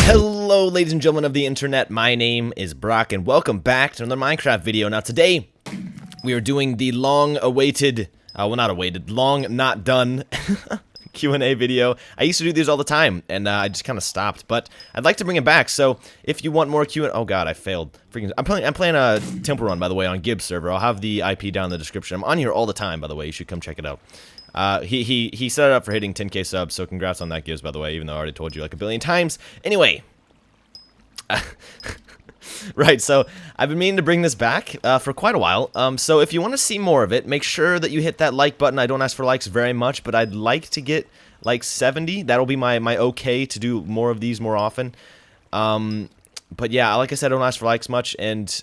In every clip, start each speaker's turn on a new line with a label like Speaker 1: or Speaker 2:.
Speaker 1: Hello, ladies and gentlemen of the internet. My name is Brock, and welcome back to another Minecraft video. Now, today we are doing the long-awaited, well, not awaited, long not done Q&A video. I used to do these all the time, and I just kind of stopped, but I'd like to bring it back. So, if you want more Q&A, oh god, I failed. Freaking, I'm playing a Temple Run, by the way, on Gibbs server. I'll have the IP down in the description. I'm on here all the time, by the way. You should come check it out. He set it up for hitting 10k subs, so congrats on that, Gibbs, by the way, even though I already told you like a billion times. Anyway. Right, so I've been meaning to bring this back for quite a while. So if you want to see more of it, make sure that you hit that like button. I don't ask for likes very much, but I'd like to get like 70. That'll be my okay to do more of these more often. But yeah, like I said, I don't ask for likes much, and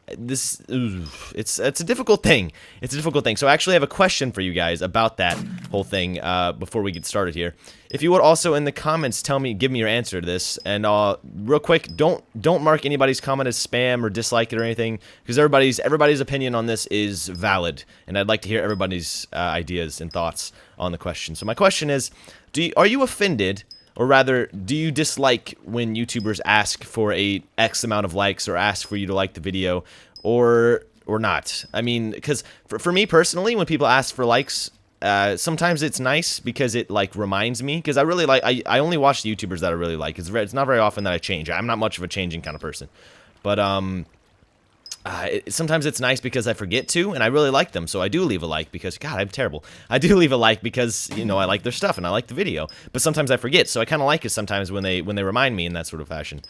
Speaker 1: it's a difficult thing. It's a difficult thing. So I actually have a question for you guys about that whole thing before we get started here. If you would also in the comments give me your answer to this, and real quick, don't mark anybody's comment as spam or dislike it or anything, because everybody's opinion on this is valid, and I'd like to hear everybody's ideas and thoughts on the question. So my question is, are you offended? Or rather, do you dislike when YouTubers ask for a X amount of likes or ask for you to like the video, or not? I mean, because for me personally, when people ask for likes, sometimes it's nice because it like reminds me, because I really like, I only watch the YouTubers that I really like. It's not very often that I change. I'm not much of a changing kind of person, but sometimes it's nice because I forget to, and I really like them, so I do leave a like because, God, I'm terrible. I do leave a like because, you know, I like their stuff and I like the video, but sometimes I forget, so I kind of like it sometimes when they remind me in that sort of fashion.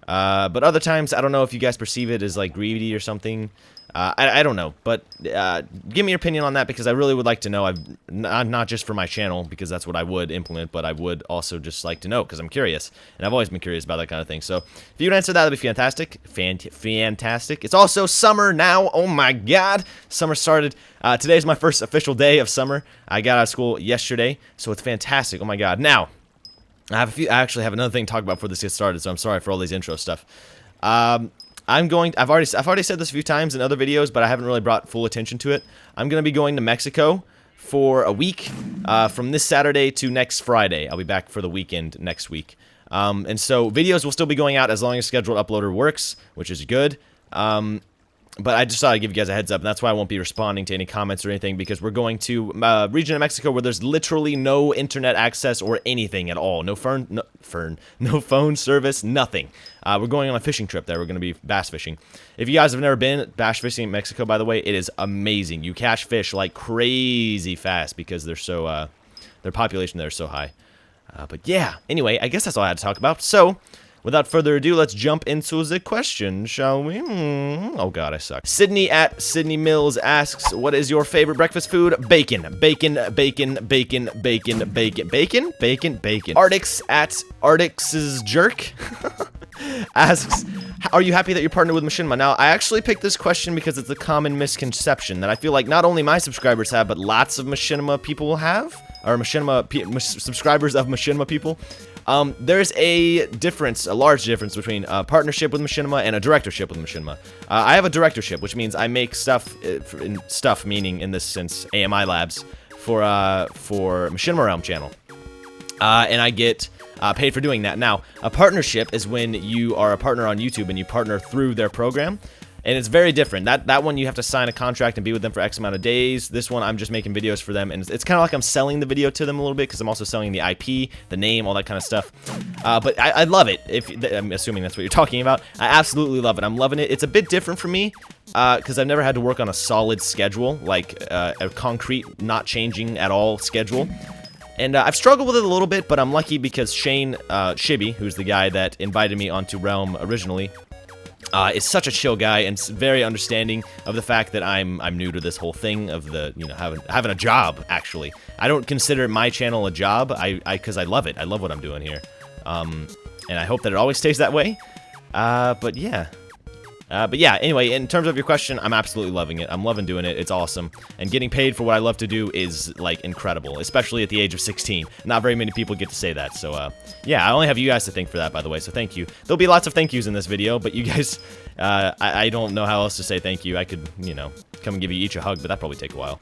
Speaker 1: But other times, I don't know if you guys perceive it as, like, greedy or something. I don't know, but give me your opinion on that, because I really would like to know. Not just for my channel, because that's what I would implement, but I would also just like to know, because I'm curious, and I've always been curious about that kind of thing. So if you would answer that, that'd be fantastic. Fantastic. It's also summer now. Oh my god, summer started. Today's my first official day of summer. I got out of school yesterday, so it's fantastic. Oh my god. Now, I actually have another thing to talk about before this gets started, so I'm sorry for all these intro stuff. I've already said this a few times in other videos, but I haven't really brought full attention to it. I'm going to be going to Mexico for a week, from this Saturday to next Friday. I'll be back for the weekend next week. And so videos will still be going out as long as scheduled uploader works, which is good. But I just thought I'd give you guys a heads up, and that's why I won't be responding to any comments or anything, because we're going to a region of Mexico where there's literally no internet access or anything at all. No phone service, nothing. We're going on a fishing trip there. We're going to be bass fishing. If you guys have never been bass fishing in Mexico, by the way, it is amazing. You catch fish like crazy fast because they're so, their population there is so high. But yeah, anyway, I guess that's all I had to talk about. So, without further ado, let's jump into the question, shall we? Oh god, I suck. Sydney at Sydney Mills asks, what is your favorite breakfast food? Bacon. Bacon, bacon, bacon, bacon, bacon, bacon, bacon, bacon. Artix at Artix's Jerk asks, are you happy that you're partnered with Machinima? Now, I actually picked this question because it's a common misconception that I feel like not only my subscribers have, but lots of Machinima people have, or subscribers of Machinima people. There's a large difference between a partnership with Machinima and a directorship with Machinima. I have a directorship, which means I make stuff, meaning in this sense, AMI Labs, for Machinima Realm channel. And I get paid for doing that. Now, a partnership is when you are a partner on YouTube and you partner through their program. And it's very different. That one you have to sign a contract and be with them for X amount of days. This one I'm just making videos for them, and it's kind of like I'm selling the video to them a little bit, because I'm also selling the IP, the name, all that kind of stuff. But I love it. I'm assuming that's what you're talking about. I absolutely love it. I'm loving it. It's a bit different for me, because I've never had to work on a solid schedule, like a concrete, not changing at all schedule. And I've struggled with it a little bit, but I'm lucky because Shane Shibby, who's the guy that invited me onto Realm originally, is such a chill guy and very understanding of the fact that I'm new to this whole thing of the, you know, having a job. Actually, I don't consider my channel a job. Because I love it. I love what I'm doing here, and I hope that it always stays that way. But yeah. Anyway, in terms of your question, I'm absolutely loving it. I'm loving doing it. It's awesome. And getting paid for what I love to do is, like, incredible, especially at the age of 16. Not very many people get to say that. So, yeah, I only have you guys to thank for that, by the way, so thank you. There'll be lots of thank yous in this video, but you guys, I don't know how else to say thank you. I could, you know, come and give you each a hug, but that'd probably take a while.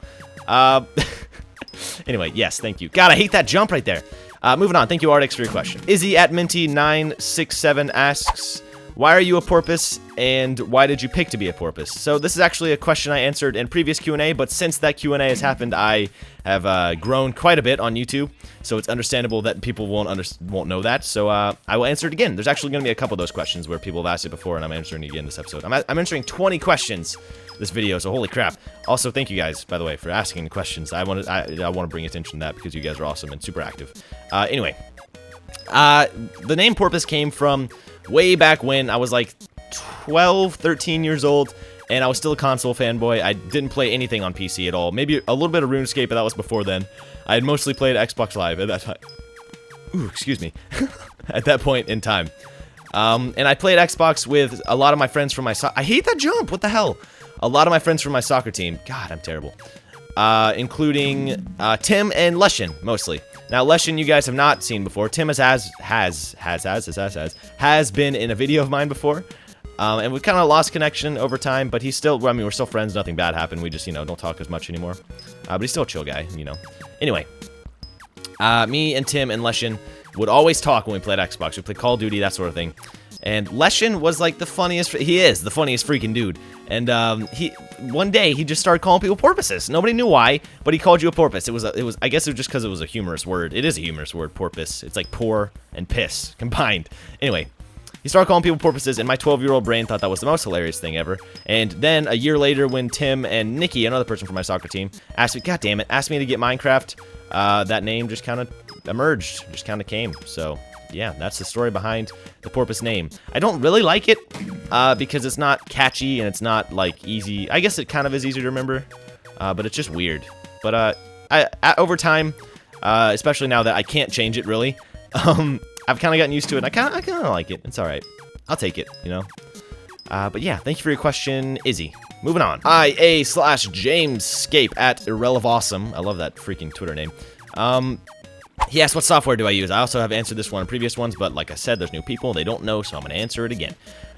Speaker 1: Anyway, yes, thank you. God, I hate that jump right there. Moving on. Thank you, Artix, for your question. Izzy at Minty967 asks, why are you a porpoise, and why did you pick to be a porpoise? So this is actually a question I answered in previous Q&A, but since that Q&A has happened, I have grown quite a bit on YouTube, so it's understandable that people won't know that, so I will answer it again. There's actually going to be a couple of those questions where people have asked it before, and I'm answering it again this episode. I'm answering 20 questions this video, so holy crap. Also, thank you guys, by the way, for asking the questions. I want to bring attention to that because you guys are awesome and super active. Anyway, the name porpoise came from way back when I was like 12, 13 years old, and I was still a console fanboy. I didn't play anything on PC at all. Maybe a little bit of RuneScape, but that was before then. I had mostly played Xbox Live at that time. Ooh, excuse me. At that point in time. And I played Xbox with a lot of my friends from my I hate that jump! What the hell? A lot of my friends from my soccer team. God, I'm terrible. Including Tim and Leshin, mostly. Now, Leshin, you guys have not seen before. Tim has been in a video of mine before. And we kind of lost connection over time, but he's still, I mean, we're still friends. Nothing bad happened. We just, you know, don't talk as much anymore. But he's still a chill guy, you know. Anyway, me and Tim and Leshin would always talk when we played Xbox. We played Call of Duty, that sort of thing. And Leshin was like the funniest, he is the funniest freaking dude. And one day he just started calling people porpoises. Nobody knew why, but he called you a porpoise. I guess it was just because it was a humorous word. It is a humorous word, porpoise. It's like poor and piss combined. Anyway, he started calling people porpoises, and my 12-year-old brain thought that was the most hilarious thing ever. And then a year later, when Tim and Nikki, another person from my soccer team, asked me, God damn it, asked me to get Minecraft, that name just kind of emerged, just kind of came. So yeah, that's the story behind the porpoise name. I don't really like it because it's not catchy and it's not like easy. I guess it kind of is easy to remember, but it's just weird. But over time, especially now that I can't change it really, I've kind of gotten used to it. And I kind of like it. It's all right. I'll take it, you know. But yeah, thank you for your question, Izzy. Moving on. IA/JamesScape at IrrelevAwesome. I love that freaking Twitter name. He asked, what software do I use? I also have answered this one in previous ones, but like I said, there's new people. They don't know, so I'm going to answer it again.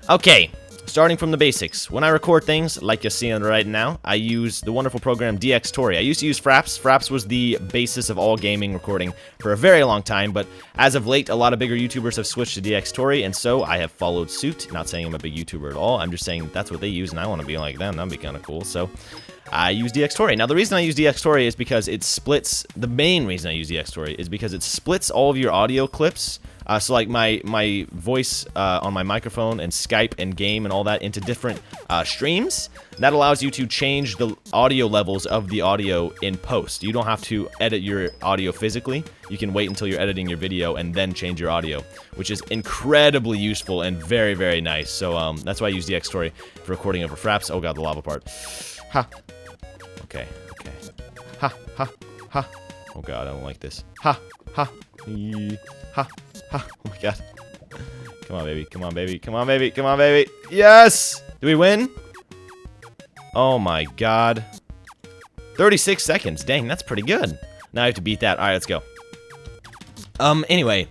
Speaker 1: Okay, starting from the basics. When I record things, like you're seeing right now, I use the wonderful program DxTory. I used to use Fraps. Fraps was the basis of all gaming recording for a very long time, but as of late, a lot of bigger YouTubers have switched to DxTory, and so I have followed suit. Not saying I'm a big YouTuber at all. I'm just saying that's what they use, and I want to be like them. That'd be kind of cool, so I use DxTory. Now, the reason I use DxTory is because it splits, the main reason I use DxTory is because it splits all of your audio clips, so like my voice on my microphone and Skype and game and all that into different streams. That allows you to change the audio levels of the audio in post. You don't have to edit your audio physically. You can wait until you're editing your video and then change your audio, which is incredibly useful and very, very nice. So that's why I use DxTory for recording over Fraps. Oh god, the lava part. Ha. Okay. Ha, ha, ha. Oh god, I don't like this. Ha, ha, ha, ha. Oh my god. Come on, baby. Come on, baby. Come on, baby. Come on, baby. Yes! Did we win? Oh my god. 36 seconds. Dang, that's pretty good. Now I have to beat that. Alright, let's go. Anyway.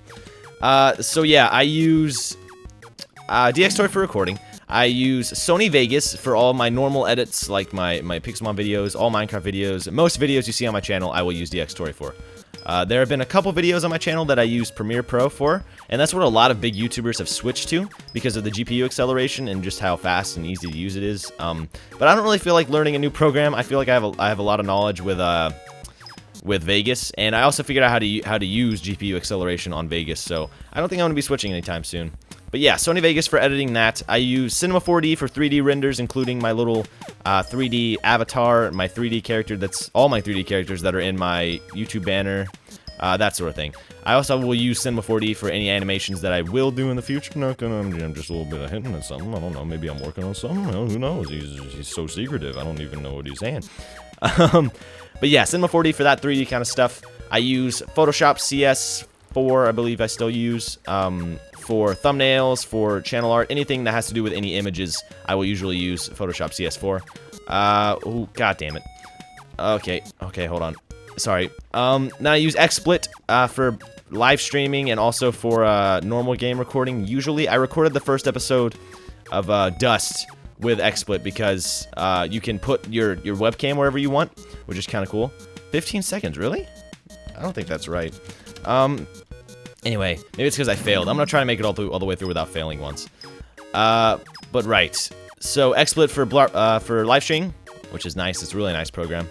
Speaker 1: So yeah, I use DxTory for recording. I use Sony Vegas for all my normal edits, like my Pixelmon videos, all Minecraft videos. Most videos you see on my channel, I will use DxTory for. There have been a couple videos on my channel that I use Premiere Pro for, and that's what a lot of big YouTubers have switched to because of the GPU acceleration and just how fast and easy to use it is. But I don't really feel like learning a new program. I feel like I have a lot of knowledge with Vegas, and I also figured out how to use GPU acceleration on Vegas, so I don't think I'm going to be switching anytime soon. But yeah, Sony Vegas for editing that. I use Cinema 4D for 3D renders, including my little 3D avatar, my 3D character, that's all my 3D characters that are in my YouTube banner, that sort of thing. I also will use Cinema 4D for any animations that I will do in the future. I'm just a little bit of hinting at something. I don't know, maybe I'm working on something. Who knows? He's so secretive. I don't even know what he's saying. But yeah, Cinema 4D for that 3D kind of stuff. I use Photoshop CS4, I believe I still use, for thumbnails, for channel art, anything that has to do with any images, I will usually use Photoshop CS4. Oh, god damn it. Okay, hold on. Sorry. Now I use XSplit for live streaming and also for normal game recording. Usually, I recorded the first episode of Dust with XSplit because you can put your webcam wherever you want, which is kind of cool. 15 seconds, really? I don't think that's right. Anyway, maybe it's because I failed. I'm gonna try to make it all the way through without failing once. But right. So XSplit for live stream, which is nice. It's a really nice program.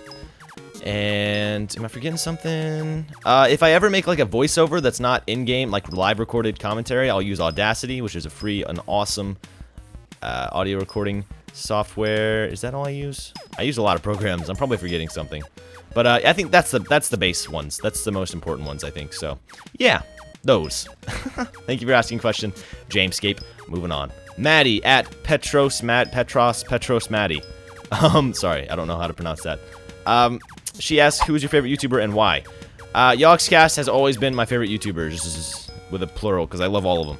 Speaker 1: And am I forgetting something? If I ever make like a voiceover that's not in-game, like live recorded commentary, I'll use Audacity, which is a free and awesome audio recording software. Is that all I use? I use a lot of programs. I'm probably forgetting something. But I think that's the base ones. That's the most important ones, I think. So, yeah, those. Thank you for asking a question, Jamescape. Moving on. Maddie at Petros Maddie. Sorry, I don't know how to pronounce that. She asks, who's your favorite YouTuber and why? Yogscast has always been my favorite YouTuber, just with a plural, because I love all of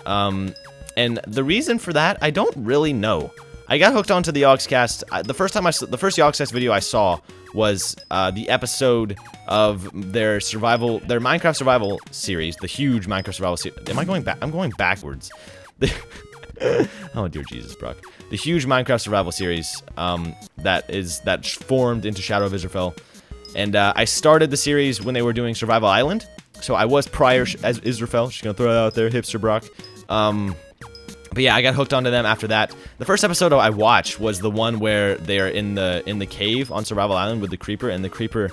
Speaker 1: them. And the reason for that, I don't really know. I got hooked onto the Yogscast. The first Yogscast video I saw was the episode of their Minecraft survival series, the huge Minecraft survival series. Am I going back? I'm going backwards. Oh dear Jesus, Brock. The huge Minecraft survival series that formed into Shadow of Israfel, and I started the series when they were doing Survival Island, so I was prior as Israfel. Just gonna throw it out there, hipster Brock. But yeah, I got hooked onto them after that. The first episode I watched was the one where they're in the cave on Survival Island with the creeper, and the creeper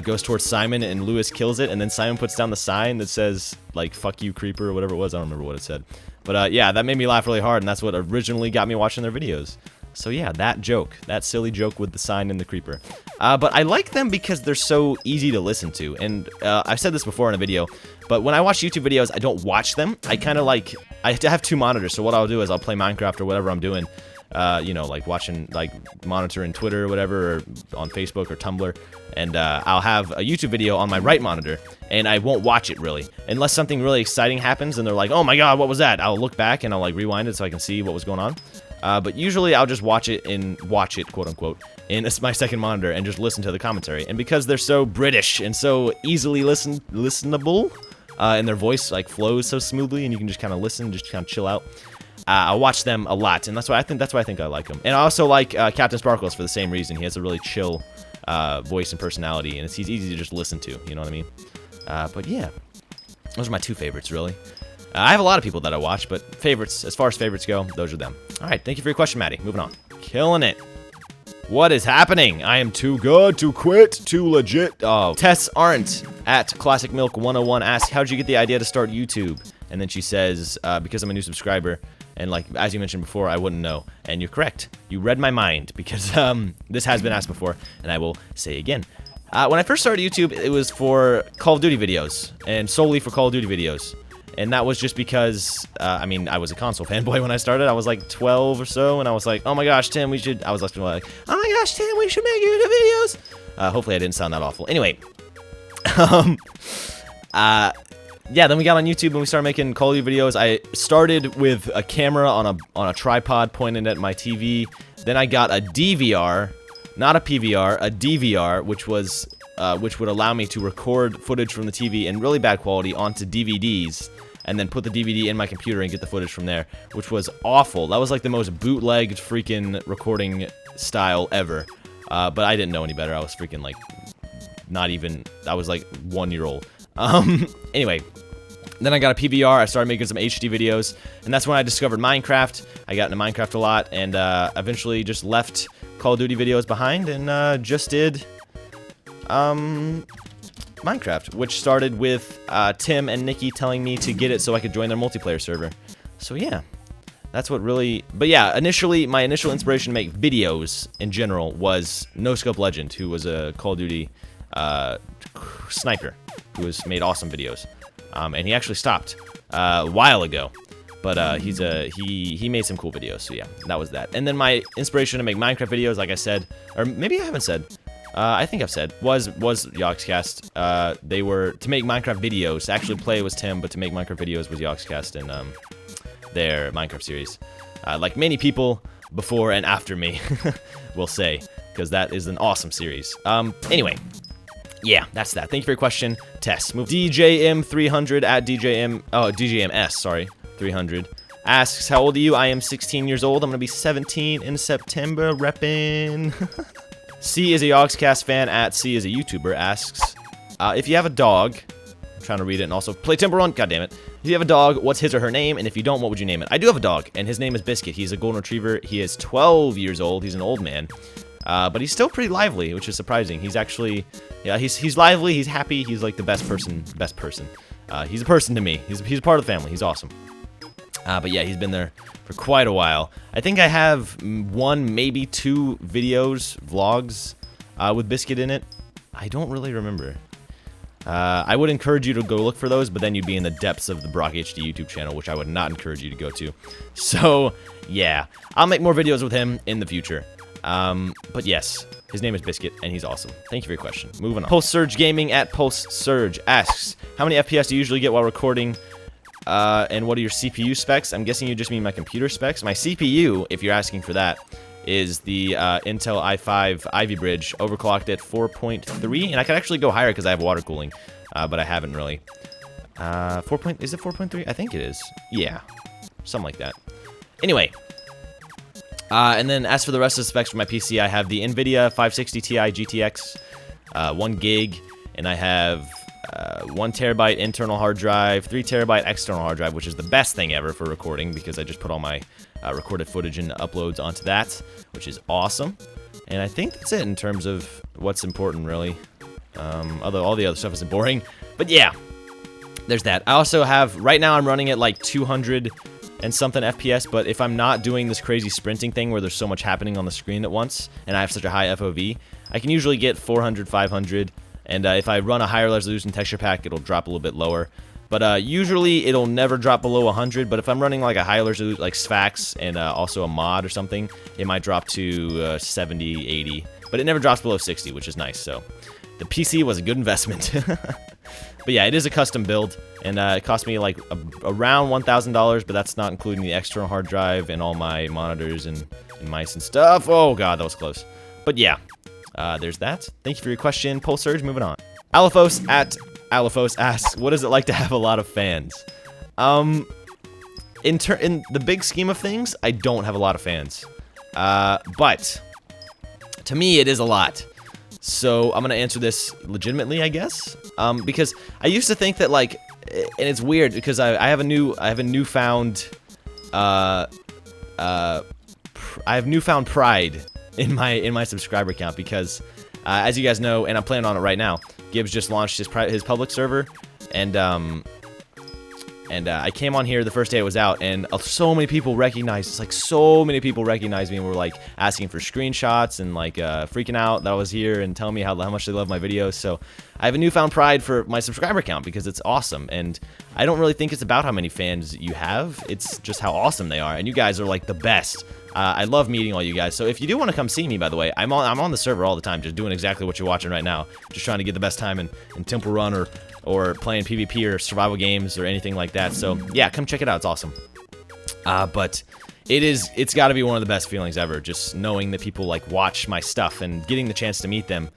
Speaker 1: goes towards Simon, and Lewis kills it, and then Simon puts down the sign that says like "fuck you, creeper" or whatever it was. I don't remember what it said. But yeah, that made me laugh really hard, and that's what originally got me watching their videos. So yeah, that silly joke with the sign and the creeper. But I like them because they're so easy to listen to. And I've said this before in a video, but when I watch YouTube videos, I don't watch them. I kind of like, I have to have two monitors. So what I'll do is I'll play Minecraft or whatever I'm doing. You know, like watching, like monitoring Twitter or whatever, or on Facebook or Tumblr. And I'll have a YouTube video on my right monitor, and I won't watch it really. Unless something really exciting happens and they're like, oh my god, what was that? I'll look back and I'll like rewind it so I can see what was going on. But usually I'll just watch it, quote unquote, in my second monitor and just listen to the commentary. And because they're so British and so easily listenable, and their voice like flows so smoothly, and you can just kind of listen, just kind of chill out. I watch them a lot, and that's why I think I like them. And I also like Captain Sparkles for the same reason. He has a really chill voice and personality, and he's easy to just listen to. You know what I mean? But yeah, those are my two favorites, really. I have a lot of people that I watch, but favorites, as far as favorites go, those are them. All right, thank you for your question, Maddie. Moving on. Killing it. What is happening? I am too good to quit, too legit. Oh, Tess Aren't at Classic Milk 101 asks, how'd you get the idea to start YouTube? And then she says, because I'm a new subscriber, and like, as you mentioned before, I wouldn't know. And you're correct. You read my mind, because this has been asked before, and I will say again. When I first started YouTube, it was for Call of Duty videos, and solely for Call of Duty videos. And that was just because, I mean, I was a console fanboy when I started. I was like 12 or so, and I was like, oh my gosh, Tim, we should, I was like, oh my gosh, Tim, we should make YouTube videos. Hopefully I didn't sound that awful. Anyway, yeah, then we got on YouTube and we started making Call of Duty videos. I started with a camera on a tripod pointed at my TV. Then I got a DVR, not a PVR, a DVR, which would allow me to record footage from the TV in really bad quality onto DVDs, and then put the DVD in my computer and get the footage from there, which was awful. That was like the most bootlegged freaking recording style ever. But I didn't know any better. I was freaking like, I was like 1 year old. Anyway, then I got a PVR, I started making some HD videos, and that's when I discovered Minecraft. I got into Minecraft a lot, and eventually just left Call of Duty videos behind, and just did Minecraft, which started with Tim and Nikki telling me to get it so I could join their multiplayer server. So yeah, that's what really, but yeah, initially, my initial inspiration to make videos in general was No Scope Legend, who was a Call of Duty sniper, who has made awesome videos. And he actually stopped a while ago, but he made some cool videos, so yeah, that was that. And then my inspiration to make Minecraft videos, like I said, or maybe I haven't said, I think I've said, was Yogscast. They were, to make Minecraft videos, to actually play was Tim, but to make Minecraft videos was Yogscast and their Minecraft series. Like many people before and after me, will say, because that is an awesome series. Anyway, yeah, that's that. Thank you for your question, Tess. Move DJM300 at DJMS, sorry, 300. Asks, how old are you? I am 16 years old. I'm going to be 17 in September, reppin'. C is a Yogscast fan at C is a YouTuber asks, if you have a dog, trying to read it and also play Temple Run. God damn it. If you have a dog, what's his or her name? And if you don't, what would you name it? I do have a dog, and his name is Biscuit. He's a golden retriever. He is 12 years old. He's an old man. But he's still pretty lively, which is surprising. He's actually, yeah, he's lively. He's happy. He's like the best person. He's a person to me. He's a part of the family. He's awesome. But yeah, he's been there for quite a while. I think I have 1, maybe 2 videos, vlogs, with Biscuit in it. I don't really remember. I would encourage you to go look for those, but then you'd be in the depths of the Brock HD YouTube channel, which I would not encourage you to go to. So, yeah. I'll make more videos with him in the future. But yes, his name is Biscuit, and he's awesome. Thank you for your question. Moving on. Pulse Surge Gaming at Pulse Surge asks, how many FPS do you usually get while recording, and what are your CPU specs? I'm guessing you just mean my computer specs. My CPU, if you're asking for that, is the Intel i5 Ivy Bridge, overclocked at 4.3, and I could actually go higher because I have water cooling, but I haven't really. Is it 4.3? I think it is. Yeah, something like that. Anyway, and then as for the rest of the specs for my PC, I have the NVIDIA 560 Ti GTX, 1 gig, and I have 1 terabyte internal hard drive, 3 terabyte external hard drive, which is the best thing ever for recording because I just put all my recorded footage and uploads onto that, which is awesome. And I think that's it in terms of what's important, really. All the other stuff isn't boring. But yeah, there's that. I also have, right now I'm running at like 200 and something FPS, but if I'm not doing this crazy sprinting thing where there's so much happening on the screen at once, and I have such a high FOV, I can usually get 400, 500, and if I run a higher resolution texture pack, it'll drop a little bit lower. But usually it'll never drop below 100, but if I'm running like a higher resolution, like Sphax, and also a mod or something, it might drop to 70, 80, but it never drops below 60, which is nice, so the PC was a good investment. But yeah, it is a custom build, and it cost me like around $1,000, but that's not including the external hard drive and all my monitors and mice and stuff. Oh god, that was close. But yeah, there's that. Thank you for your question, Pulse Surge. Moving on. Alaphos at Alaphos asks, what is it like to have a lot of fans? In the big scheme of things, I don't have a lot of fans. But to me, it is a lot. So I'm gonna answer this legitimately, I guess, because I used to think that, like, and it's weird because I have newfound pride in my subscriber count because, as you guys know, and I'm planning on it right now, Gibbs just launched his public server, and I came on here the first day it was out, and so many people recognized, so many people recognized me and were, like, asking for screenshots and, like, freaking out that I was here and telling me how much they love my videos. So I have a newfound pride for my subscriber count because it's awesome, and I don't really think it's about how many fans you have. It's just how awesome they are, and you guys are, like, the best. I love meeting all you guys, so if you do want to come see me, by the way, I'm on the server all the time, just doing exactly what you're watching right now, just trying to get the best time in Temple Run or playing PvP or survival games or anything like that. So yeah, come check it out. It's awesome. But it's got to be one of the best feelings ever, just knowing that people like watch my stuff and getting the chance to meet them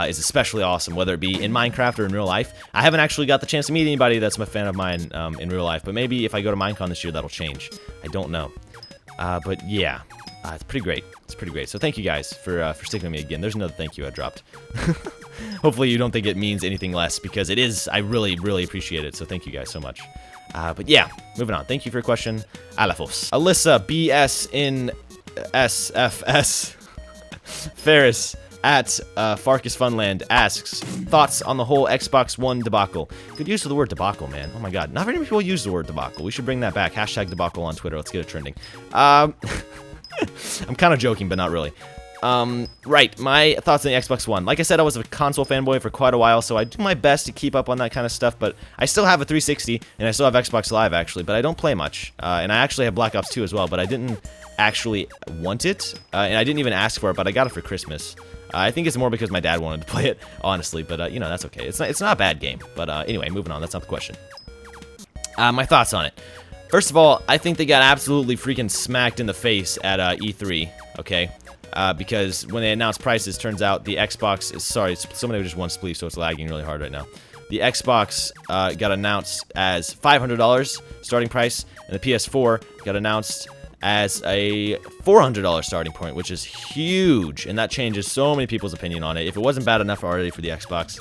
Speaker 1: is especially awesome, whether it be in Minecraft or in real life. I haven't actually got the chance to meet anybody that's a fan of mine in real life, but maybe if I go to Minecon this year, that'll change. I don't know. But yeah, it's pretty great. It's pretty great. So thank you guys for sticking with me again. There's another thank you I dropped. Hopefully you don't think it means anything less, because it is. I really, really appreciate it. So thank you guys so much. But yeah, moving on. Thank you for your question, Alaphos. Alyssa BS in SFS Ferris at Farkas Funland asks, thoughts on the whole Xbox One debacle. Good use of the word debacle, man. Oh my god, not very many people use the word debacle. We should bring that back. Hashtag debacle on Twitter. Let's get it trending. I'm kind of joking, but not really. Right, my thoughts on the Xbox One. Like I said, I was a console fanboy for quite a while, so I do my best to keep up on that kind of stuff, but I still have a 360, and I still have Xbox Live, actually, but I don't play much. And I actually have Black Ops 2 as well, but I didn't actually want it, and I didn't even ask for it, but I got it for Christmas. I think it's more because my dad wanted to play it, honestly, but, you know, that's okay. It's not a bad game, but anyway, moving on. That's not the question. My thoughts on it. First of all, I think they got absolutely freaking smacked in the face at E3, okay? Because when they announced prices, turns out the Xbox is, sorry, somebody just one spleef, so it's lagging really hard right now. The Xbox got announced as $500 starting price, and the PS4 got announced as a $400 starting point, which is huge, and that changes so many people's opinion on it. If it wasn't bad enough already for the Xbox,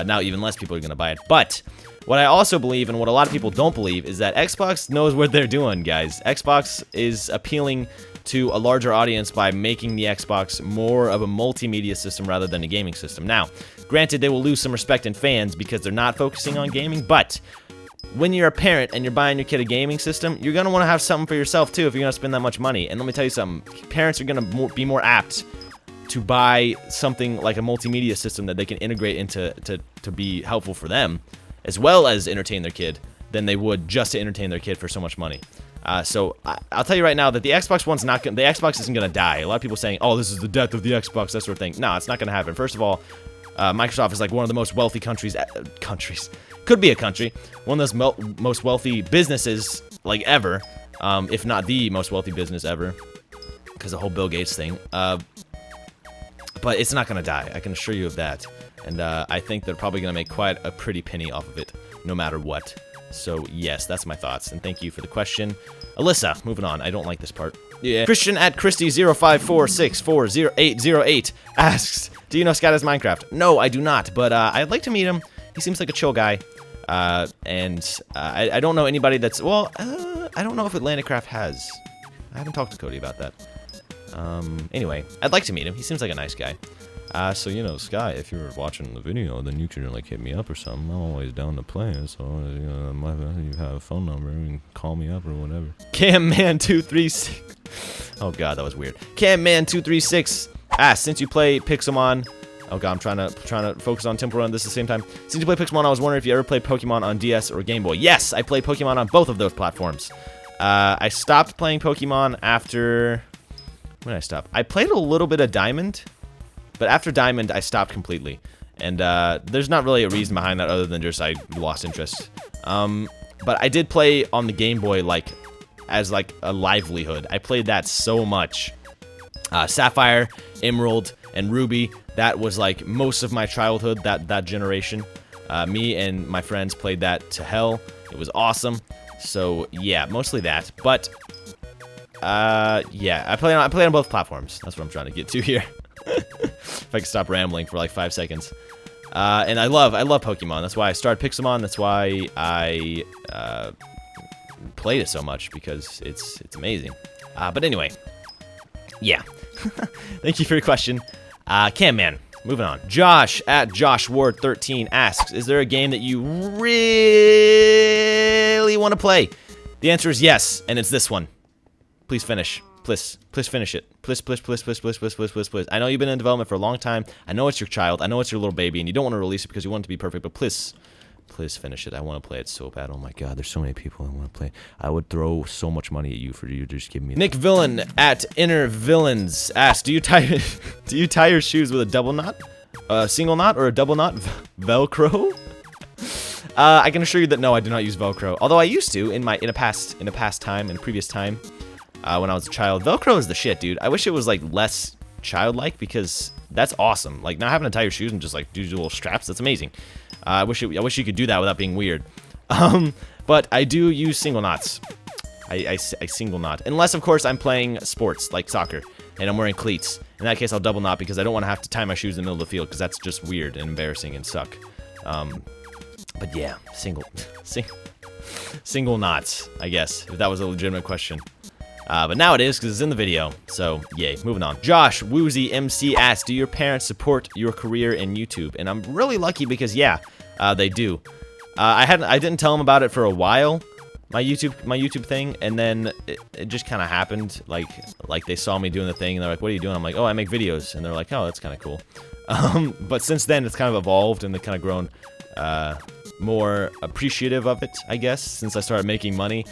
Speaker 1: now even less people are going to buy it. But What I also believe, and what a lot of people don't believe, is that Xbox knows what they're doing, guys. Xbox is appealing to a larger audience by making the Xbox more of a multimedia system rather than a gaming system. Now, granted, they will lose some respect in fans because they're not focusing on gaming, but when you're a parent and you're buying your kid a gaming system, you're going to want to have something for yourself, too, if you're going to spend that much money. And let me tell you something. Parents are going to be more apt to buy something like a multimedia system that they can integrate into to be helpful for them, as well as entertain their kid, than they would just to entertain their kid for so much money. So I'll tell you right now that the Xbox one's not gonna, the Xbox isn't going to die. A lot of people saying, oh, this is the death of the Xbox, that sort of thing. No, it's not going to happen. First of all, Microsoft is like one of the most wealthy countries, could be a country, one of those most wealthy businesses like ever, if not the most wealthy business ever, because the whole Bill Gates thing. But it's not going to die, I can assure you of that. And I think they're probably going to make quite a pretty penny off of it, no matter what. So yes, that's my thoughts, and thank you for the question. Alyssa, moving on, I don't like this part. Yeah. Christian at Christy0546408808 asks, do you know Scott has Minecraft? No, I do not, but I'd like to meet him. He seems like a chill guy. And I don't know anybody that's, well, I don't know if Atlanticraft has. I haven't talked to Cody about that. Anyway, I'd like to meet him. He seems like a nice guy. So, you know, Sky, if you're watching the video, then you can, like, hit me up or something. I'm always down to play, so, you know, you have a phone number, you can call me up or whatever. Camman236. Oh, God, that was weird. Camman236 asks, since you play Pixelmon... Oh, God, I'm trying to focus on Temple Run this at the same time. Since you play Pixelmon, I was wondering if you ever played Pokemon on DS or Game Boy. Yes, I played Pokemon on both of those platforms. I stopped playing Pokemon after... When did I stop? I played a little bit of Diamond... But after Diamond, I stopped completely. And there's not really a reason behind that other than just I lost interest. But I did play on the Game Boy, like, as, like, a livelihood. I played that so much. Sapphire, Emerald, and Ruby, that was, like, most of my childhood, that generation. Me and my friends played that to hell. It was awesome. So, yeah, mostly that. But, yeah, I play on both platforms. That's what I'm trying to get to here. If I could stop rambling for like 5 seconds. And I love Pokemon. That's why I started Pixelmon. That's why I played it so much, because it's amazing. But anyway, yeah. Thank you for your question. Camman, moving on. Josh at JoshWard13 asks, is there a game that you really want to play? The answer is yes, and it's this one. Please finish. Please finish it. Please. I know you've been in development for a long time. I know it's your child. I know it's your little baby, and you don't want to release it because you want it to be perfect, but please finish it. I want to play it so bad. Oh my God, there's so many people I want to play. I would throw so much money at you for you to just give me. Nick Villain at Inner Villains asks, do you tie your shoes with a double knot, a single knot, or a double knot Velcro? I can assure you that no, I do not use Velcro. Although I used to in a previous time. When I was a child. Velcro is the shit, dude. I wish it was, like, less childlike, because that's awesome. Like, not having to tie your shoes and just, like, do little straps, that's amazing. I wish you could do that without being weird. But I do use single knots. I single knot. Unless, of course, I'm playing sports, like soccer, and I'm wearing cleats. In that case, I'll double knot, because I don't want to have to tie my shoes in the middle of the field, because that's just weird and embarrassing and suck. But yeah, single knots, I guess, if that was a legitimate question. But now it is, because it's in the video. So, yay. Moving on. Josh Woozy MC asks, do your parents support your career in YouTube? And I'm really lucky because, yeah, they do. I didn't tell them about it for a while, my YouTube thing, and then it just kind of happened. Like they saw me doing the thing, and they're like, what are you doing? I'm like, oh, I make videos. And they're like, oh, that's kind of cool. But since then, it's kind of evolved, and they've kind of grown more appreciative of it, I guess, since I started making money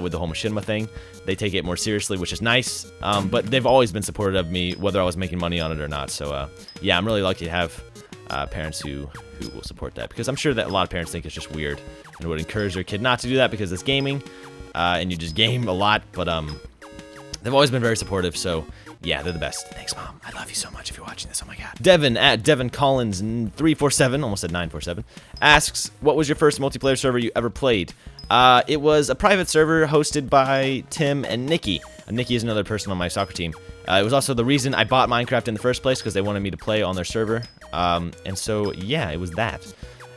Speaker 1: with the whole machinima thing. They take it more seriously, which is nice, but they've always been supportive of me, whether I was making money on it or not. So, yeah, I'm really lucky to have parents who will support that, because I'm sure that a lot of parents think it's just weird and would encourage their kid not to do that because it's gaming, and you just game a lot, but they've always been very supportive, so yeah, they're the best. Thanks, Mom. I love you so much if you're watching this. Oh my God. Devin at Devin Collins 347, almost said 947, asks, what was your first multiplayer server you ever played? It was a private server hosted by Tim and Nikki. Nikki is another person on my soccer team. It was also the reason I bought Minecraft in the first place, because they wanted me to play on their server. And so, yeah, it was that.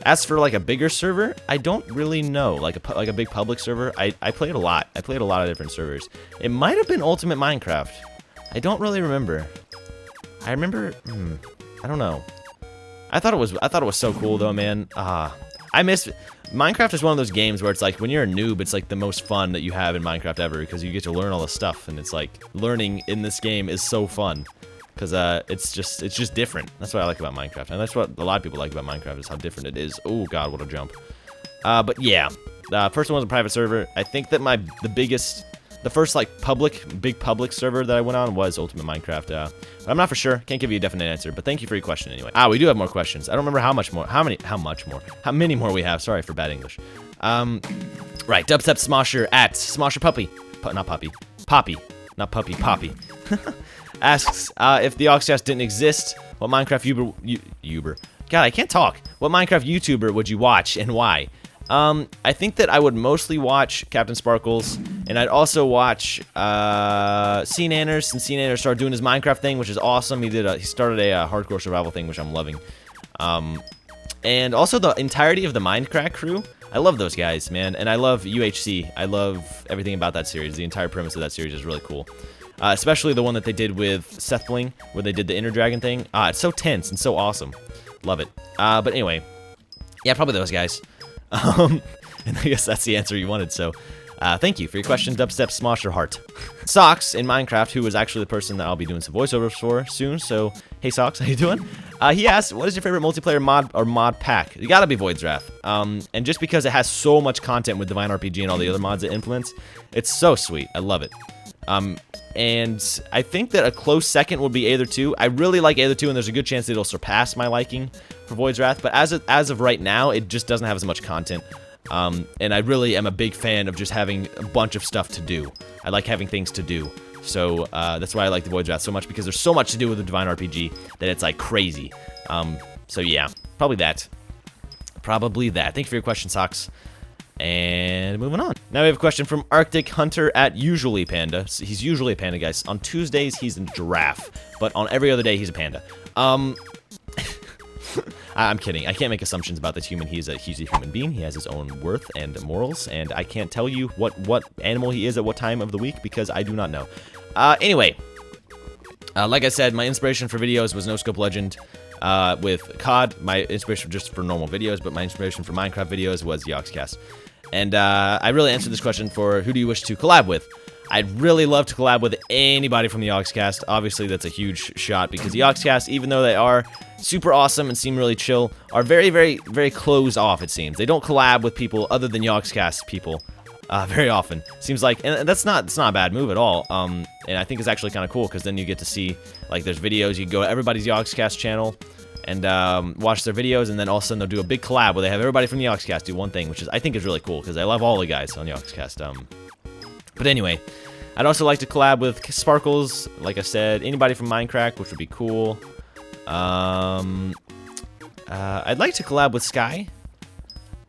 Speaker 1: As for like a bigger server, I don't really know. Like a big public server, I played a lot. I played a lot of different servers. It might have been Ultimate Minecraft. I don't really remember. I remember, I don't know. I thought it was so cool though, man. I miss Minecraft is one of those games where it's like when you're a noob, it's like the most fun that you have in Minecraft ever because you get to learn all the stuff, and it's like learning in this game is so fun because it's just different. That's what I like about Minecraft, and that's what a lot of people like about Minecraft is how different it is. Oh God, what a jump! But yeah, first one was a private server. I think that the first like big public server that I went on was Ultimate Minecraft. But I'm not for sure. Can't give you a definite answer. But thank you for your question anyway. We do have more questions. I don't remember how many more we have. Sorry for bad English. Right, Dubstep Smosher at Smosher Puppy, not Puppy, Poppy, not Puppy, Poppy. Asks if the Oxcast didn't exist, what Minecraft YouTuber? God, I can't talk. What Minecraft YouTuber would you watch and why? I think that I would mostly watch Captain Sparkles, and I'd also watch C Nanners, since C Nanners started doing his Minecraft thing, which is awesome. He started a hardcore survival thing, which I'm loving. And also the entirety of the Minecraft crew. I love those guys, man, and I love UHC. I love everything about that series. The entire premise of that series is really cool. Especially the one that they did with Seth Bling, where they did the Inner Dragon thing. It's so tense and so awesome. Love it. But anyway, yeah, probably those guys. And I guess that's the answer you wanted, so thank you for your question, Dubstep Smosher Heart. Socks in Minecraft, who is actually the person that I'll be doing some voiceovers for soon, so hey Socks, how you doing? He asked, what is your favorite multiplayer mod or mod pack? You gotta be Void's Wrath. And just because it has so much content with Divine RPG and all the other mods it implements, it's so sweet. I love it. And I think that a close second would be Aether 2. I really like Aether 2, and there's a good chance that it'll surpass my liking for Void's Wrath, but as of right now, it just doesn't have as much content. And I really am a big fan of just having a bunch of stuff to do. I like having things to do. So that's why I like the Void's Wrath so much, because there's so much to do with the Divine RPG that it's like crazy. So yeah, probably that. Thank you for your question, Socks. And moving on. Now we have a question from Arctic Hunter at Usually Panda. He's usually a panda, guys. On Tuesdays, he's a giraffe, but on every other day, he's a panda. I'm kidding. I can't make assumptions about this human. He's a human being. He has his own worth and morals, and I can't tell you what animal he is at what time of the week because I do not know. Anyway, like I said, my inspiration for videos was No Scope Legend with COD. My inspiration just for normal videos, but my inspiration for Minecraft videos was the Oxcast. And I really answered this question for who do you wish to collab with? I'd really love to collab with anybody from the Oxcast. Obviously, that's a huge shot because the Oxcast, even though they are super awesome and seem really chill, are very, very, very closed off, it seems. They don't collab with people other than the Oxcast people very often. Seems like, and that's not a bad move at all. And I think it's actually kind of cool because then you get to see, like, there's videos. You can go to everybody's Oxcast channel and watch their videos, and then all of a sudden they'll do a big collab where they have everybody from the Oxcast do one thing, which I think is really cool because I love all the guys on the Oxcast. But anyway, I'd also like to collab with Sparkles, like I said, anybody from Minecraft, which would be cool. I'd like to collab with Sky,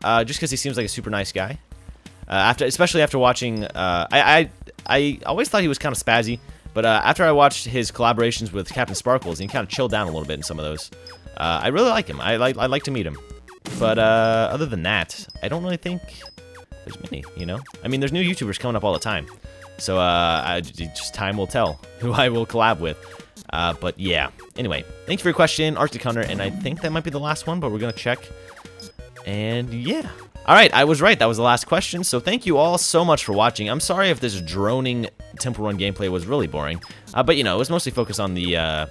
Speaker 1: just because he seems like a super nice guy. Especially after watching, I always thought he was kind of spazzy, but after I watched his collaborations with Captain Sparkles, he kind of chilled down a little bit in some of those. I really like him. I'd like to meet him. But other than that, I don't really think there's many, you know? I mean, there's new YouTubers coming up all the time. So just time will tell who I will collab with. But yeah. Anyway, thanks for your question, Arctic Hunter, and I think that might be the last one, but we're going to check. And yeah. Alright, I was right. That was the last question. So thank you all so much for watching. I'm sorry if this droning Temple Run gameplay was really boring. But, you know, it was mostly focused on the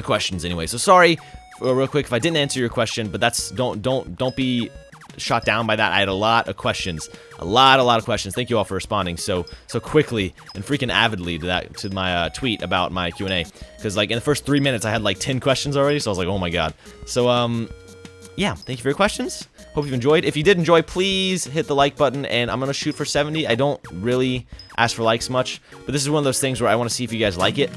Speaker 1: questions anyway. So sorry, real quick, if I didn't answer your question, but that's don't be shot down by that. I had a lot of questions. A lot of questions. Thank you all for responding so quickly and freaking avidly to my tweet about my Q&A. Because, like, in the first 3 minutes, I had, like, 10 questions already, so I was like, oh my god. So, yeah, thank you for your questions. Hope you've enjoyed. If you did enjoy, please hit the like button, and I'm going to shoot for 70. I don't really ask for likes much, but this is one of those things where I want to see if you guys like it,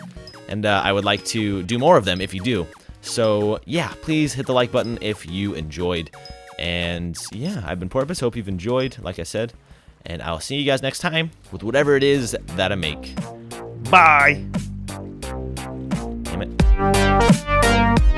Speaker 1: and I would like to do more of them if you do. So, yeah, please hit the like button if you enjoyed. And, yeah, I've been Porpoise. Hope you've enjoyed, like I said, and I'll see you guys next time with whatever it is that I make. Bye! Damn it.